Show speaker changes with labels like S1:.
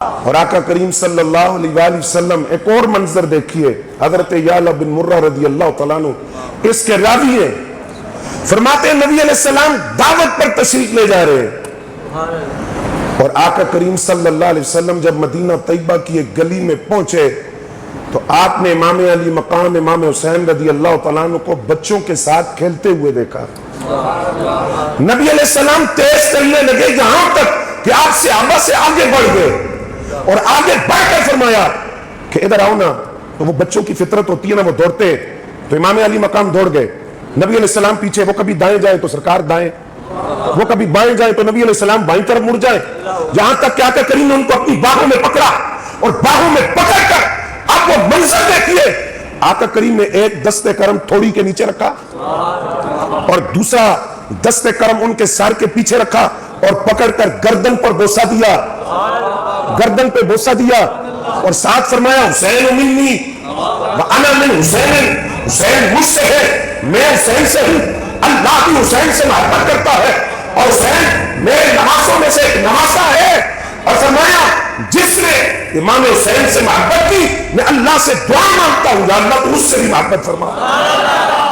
S1: اور آقا کریم صلی اللہ علیہ وآلہ وسلم ایک اور منظر دیکھیے، حضرت یعلا بن مرہ رضی اللہ تعالیٰ عنہ اس کے راوی ہیں، فرماتے ہیں نبی علیہ السلام دعوت پر تشریف لے جا رہے ہیں، اور آقا کریم صلی اللہ علیہ وسلم جب مدینہ طیبہ کی ایک گلی میں پہنچے تو آپ نے امام علی مقام امام حسین رضی اللہ تعالیٰ عنہ کو بچوں کے ساتھ کھیلتے ہوئے دیکھا۔ نبی علیہ السلام تیز کرنے لگے یہاں تک کہ آپ صحابہ سے آگے بڑھ گئے، اور آگے بڑھ کر فرمایا کہ ادھر آؤ نا۔ تو وہ بچوں کی فطرت ہوتی ہے نا، وہ دوڑتے، تو امام علی مقام دوڑ گئے، نبی علیہ السلام پیچھے، وہ کبھی دائیں جائیں تو سرکار دائیں، وہ کبھی بائیں جائیں تو نبی علیہ السلام بائیں طرف مڑ جائیں، یہاں تک کہ آقا کریم نے ان کو اپنی باہوں میں پکڑا، اور باہوں میں پکڑ کر آپ وہ منظر دیکھیے، آقا کریم نے ایک دست کرم تھوڑی کے نیچے رکھا اور دوسرا دست کرم ان کے سر کے پیچھے رکھا اور پکڑ کر گردن پر بوسہ دیا، گردن پہ بوسہ دیا، اور ساتھ فرمایا حسین منی وانا من حسین، حسین مجھ سے ہے، میں حسین سے ہوں، اللہ بھی حسین سے محبت کرتا ہے، اور حسین میرے نواسوں میں سے ایک نواسا ہے، اور فرمایا جس نے امام حسین سے محبت کی میں اللہ سے دعا مانگتا ہوں یا اللہ تو اس سے بھی محبت فرما۔